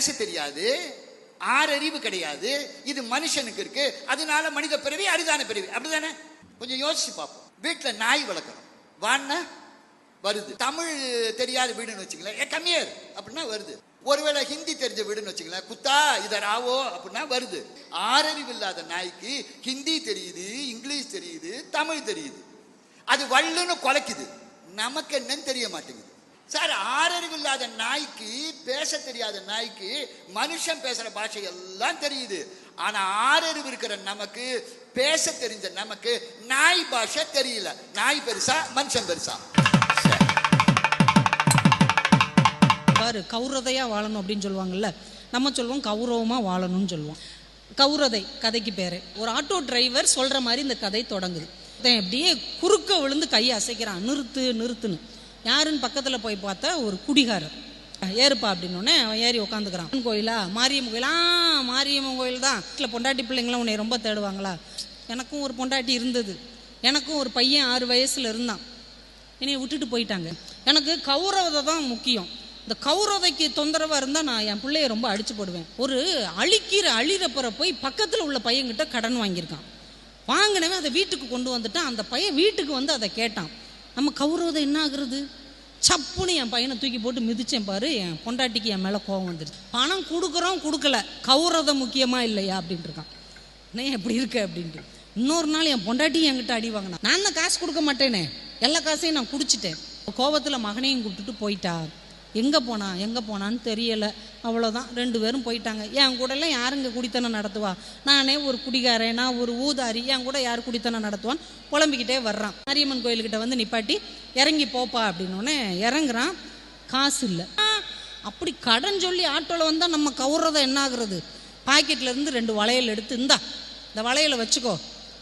பேச தெரியாது, ஆறறிவு கிடையாது. இது மனுஷனுக்கு இருக்கு. அதனால மனித பிறவி அரிதான பிறவி. அப்படிதானே? கொஞ்சம் யோசிச்சு பார்ப்போம். வீட்டுல நாய் வளர்க்கணும், வான்னா வருது. தமிழ் தெரியாத வீடுன்னு வச்சுக்கலாம், கம்மியார் அப்படின்னா வருது. ஒருவேளை ஹிந்தி தெரிஞ்ச வீடுன்னு வச்சுக்கலாம், குத்தா இதர் ஆவோ அப்படின்னா வருது. ஆறறிவு இல்லாத நாய்க்கு ஹிந்தி தெரியுது, இங்கிலீஷ் தெரியுது, தமிழ் தெரியுது. அது வள்ளுன்னு குலைக்குது. நமக்கு என்னன்னு தெரிய மாட்டேங்குது சார். ஆறறிவு இல்லாத நாய்க்கு, பேச தெரியாத நாய்க்கு மனுஷன் பேசுற பாஷை எல்லாம் தெரியுது. ஆனா ஆறறிவு இருக்கிற நமக்கு, பேச தெரிஞ்ச நமக்கு நாய் பாஷை தெரியல. நாய் பெருசா, மனுஷன் பெருசா? கௌரதையா வாழணும் அப்படின்னு சொல்லுவாங்கல்ல, நம்ம சொல்லுவோம் கௌரவமா வாழணும்னு சொல்லுவோம். கௌரதை கதைக்கு பேரு. ஒரு ஆட்டோ டிரைவர் சொல்ற மாதிரி இந்த கதை தொடங்குது. அப்படியே குறுக்க விழுந்து கையை அசைக்கிறான், நிறுத்து நிறுத்துன்னு. யாருன்னு பக்கத்துல போய் பார்த்தா ஒரு குடிகாரர். ஏறுப்பா அப்படின்னோடனே அவன் ஏறி உட்காந்துக்கிறான். கோயிலா? மாரியம்மன் கோயிலா? மாரியம்மன் கோயில் தான். வீட்டில் பொண்டாட்டி பிள்ளைங்களாம் உன்னை ரொம்ப தேடுவாங்களா? எனக்கும் ஒரு பொண்டாட்டி இருந்தது, எனக்கும் ஒரு பையன் 6 வயசுல இருந்தான், என்னைய விட்டுட்டு போயிட்டாங்க. எனக்கு கௌரவதை தான் முக்கியம். இந்த கௌரவதைக்கு தொந்தரவா இருந்தால் நான் என் பிள்ளைய ரொம்ப அடிச்சு போடுவேன். ஒரு அழிறப்புற போய் பக்கத்தில் உள்ள பையன்கிட்ட கடன் வாங்கியிருக்கான். வாங்கினவன் அதை வீட்டுக்கு கொண்டு வந்துட்டான். அந்த பையன் வீட்டுக்கு வந்து அதை கேட்டான். நம்ம கௌரவதை என்ன ஆகுறது? சப்புன்னு என் பையனை தூக்கி போட்டு மிதிச்சேன் பாரு. என் பொண்டாட்டிக்கு என் மேலே கோவம் வந்துடுச்சு. பணம் கொடுக்குறோம் கொடுக்கல, கௌரவதை முக்கியமா இல்லையா அப்படின்ட்டு இருக்கான். நான் எப்படி இருக்க அப்படின்ட்டு. இன்னொரு நாள் என் பொண்டாட்டி என்கிட்ட அடி வாங்கினா. நான் தான் காசு கொடுக்க மாட்டேனே, எல்லா காசையும் நான் குடிச்சிட்டேன். கோவத்தில் மகனையும் கூப்பிட்டுட்டு போயிட்டா. எங்கே போனான்னு தெரியலை. அவ்வளோதான், 2 பேரும் போயிட்டாங்க. என் கூடலாம் யாருங்க குடித்தனம் நடத்துவா? நானே ஒரு குடிகாரன், நான் ஒரு ஊதாரி, என் கூட யார் குடித்தனம் நடத்துவான்னு புலம்பிக்கிட்டே வர்றான். மாரியம்மன் கோயில்கிட்ட வந்து நிப்பாட்டி இறங்கி போப்பா அப்படின்னோடனே இறங்குறான். காசு இல்லை. அப்படி கடன் சொல்லி ஆட்டோவில் வந்தால் நம்ம கவுறதை என்ன ஆகுறது? பாக்கெட்லேருந்து 2 வளையல் எடுத்து, இந்த வளையலை வச்சுக்கோ,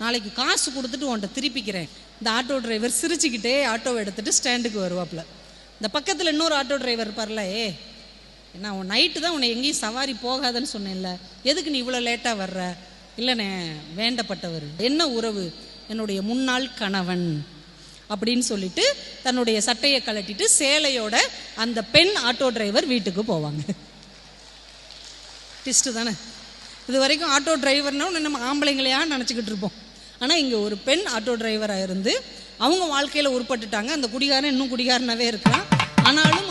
நாளைக்கு காசு கொடுத்துட்டு உன்கிட்ட திருப்பிக்கிறேன். இந்த ஆட்டோ டிரைவர் சிரிச்சுக்கிட்டே ஆட்டோவை எடுத்துகிட்டு ஸ்டாண்டுக்கு வருவாப்புல. இந்த பக்கத்தில் இன்னொரு ஆட்டோ டிரைவர் இருப்பார்ல, என்ன உன் நைட்டு தான் உன்னை எங்கேயும் சவாரி போகாதன்னு சொன்னேன்ல, எதுக்கு நீ இவ்வளோ லேட்டாக வர்ற? இல்லைண்ணே, வேண்டப்பட்டவர். என்ன உறவு? என்னுடைய முன்னாள் கணவன் அப்படின்னு சொல்லிட்டு தன்னுடைய சட்டையை கழட்டிட்டு சேலையோட அந்த பெண் ஆட்டோ டிரைவர் வீட்டுக்கு போவாங்க. டிஸ்ட்டு தானே? இது வரைக்கும் ஆட்டோ டிரைவர்னா நம்ம ஆம்பளைங்களையா நினச்சிக்கிட்டு இருப்போம். ஆனால் இங்கே ஒரு பெண் ஆட்டோ டிரைவராக இருந்து அவங்க வாழ்க்கையில் உருப்பட்டுட்டாங்க. அந்த குடிகாரன் இன்னும் குடிகாரனாகவே இருக்கான். ஆனாலும்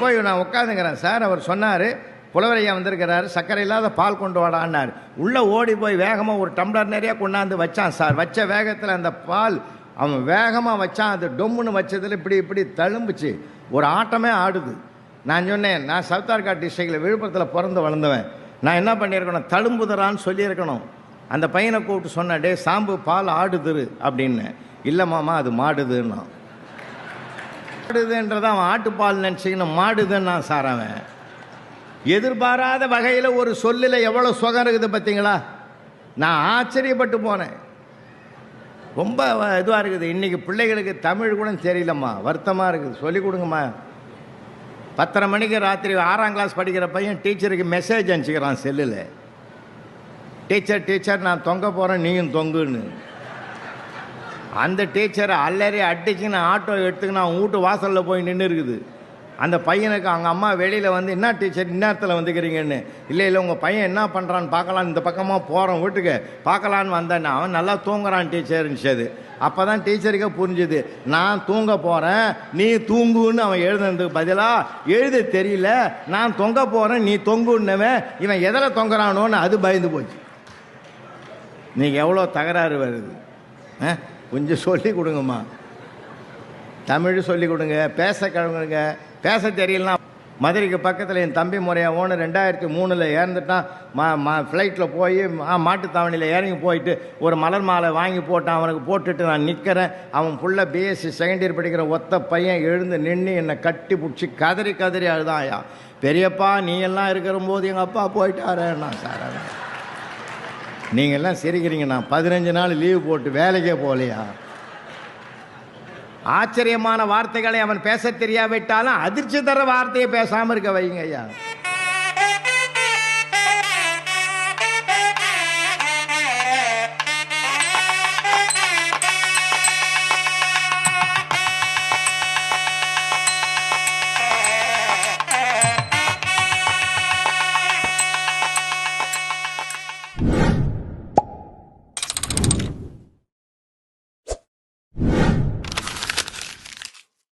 போய் நான் உட்காந்துங்கிறேன் சார். அவர் சொன்னார், புலவரையா வந்திருக்கிறாரு, சர்க்கரை இல்லாத பால் கொண்டு வாடான்னார். உள்ளே ஓடி போய் வேகமாக ஒரு டம்ளர் நிறையா கொண்டாந்து வச்சான் சார். வச்ச வேகத்தில் அந்த பால் அவன் வேகமாக வச்சான். அது டொம்முன்னு வச்சதில் இப்படி தழும்புச்சு. ஒரு ஆட்டமே ஆடுது. நான் சொன்னேன், நான் சவுத்தார்காட் டிஸ்ட்ரிக்டில் விழுப்புரத்தில் பிறந்து வளர்ந்தவன், நான் என்ன பண்ணியிருக்கணும், தழும்புதரான்னு சொல்லியிருக்கணும். அந்த பையனை கூப்பிட்டு சொன்னேன், டே சாம்பு பால் ஆடுதுரு அப்படின்னு. இல்லை மாமா, அது மாடுதுன்னா. மாடுதுன்றதை அவன் ஆட்டுப்பால் நினச்சிக்கணும், மாடுதுன்னா சார். அவன் எதிர்பாராத வகையில் ஒரு சொல்லில் எவ்வளோ சுகம் இருக்குது பார்த்தீங்களா? நான் ஆச்சரியப்பட்டு போனேன். ரொம்ப இதுவாக இருக்குது. இன்றைக்கி பிள்ளைகளுக்கு தமிழ் கூட தெரியலம்மா, வருத்தமாக இருக்குது. சொல்லிக் கொடுங்கம்மா. 10:30 மணிக்கு ராத்திரி 6ஆம் கிளாஸ் படிக்கிற பையன் டீச்சருக்கு மெசேஜ் அனுப்பிச்சிக்கிறான் செல்லில். டீச்சர் நான் தொங்க போகிறேன், நீயும் தொங்குன்னு. அந்த டீச்சரை அல்லறி அடிச்சுன்னு ஆட்டோ எடுத்துக்கின்னு அவன் வீட்டு வாசலில் போய் நின்று இருக்குது. அந்த பையனுக்கு அவங்க அம்மா வெளியில் வந்து, என்ன டீச்சர் இந்நேரத்தில் வந்துக்கிறீங்கன்னு. இல்லை உங்கள் பையன் என்ன பண்ணுறான்னு பார்க்கலான்னு இந்த பக்கமாக போகிறோம் வீட்டுக்கு, பார்க்கலான்னு வந்தேன்னு. அவன் நல்லா தூங்குறான் டீச்சர்னுச்சது. அப்போ தான் டீச்சருக்கே புரிஞ்சுது, நான் தூங்க போகிறேன் நீ தூங்குன்னு அவன் எழுதுனதுக்கு பதிலாக எழுத தெரியல, நான் தொங்க போகிறேன் நீ தொங்குன்னவன் இவன் எதில் தொங்குறானோன்னு அது பயந்து போச்சு. நீங்கள் எவ்வளோ தகராறு வருது? கொஞ்சம் சொல்லி கொடுங்கம்மா, தமிழ் சொல்லி கொடுங்க. பேச கழுவுங்க. பேச தெரியலனா மதுரைக்கு பக்கத்தில் என் தம்பி முறையா ஓனர் 2003 இறந்துட்டான். ஃப்ளைட்டில் போய் மாட்டுத்தாவணியில் இறங்கி போயிட்டு ஒரு மலர் மாலை வாங்கி போட்டான். அவனுக்கு போட்டுட்டு நான் நிற்கிறேன். அவன் புள்ள பிஎஸ்சி செகண்ட் இயர் படிக்கிற ஒத்த பையன் எழுந்து நின்று என்னை கட்டி பிடிச்சி கதறி அழுதாயா, பெரியப்பா நீ எல்லாம் இருக்கிற போது எங்கள் அப்பா போயிட்டாரேண்ணா சார். நீங்கள் எல்லாம் சிரிக்கிறீங்க, நான் 15 நாள் லீவு போட்டு வேலைக்கே போகலையா? ஆச்சரியமான வார்த்தைகளை அவன் பேச தெரியாவிட்டாலும் அதிர்ச்சி தர வார்த்தையை பேசாமல் இருக்க வைங்க ஐயா.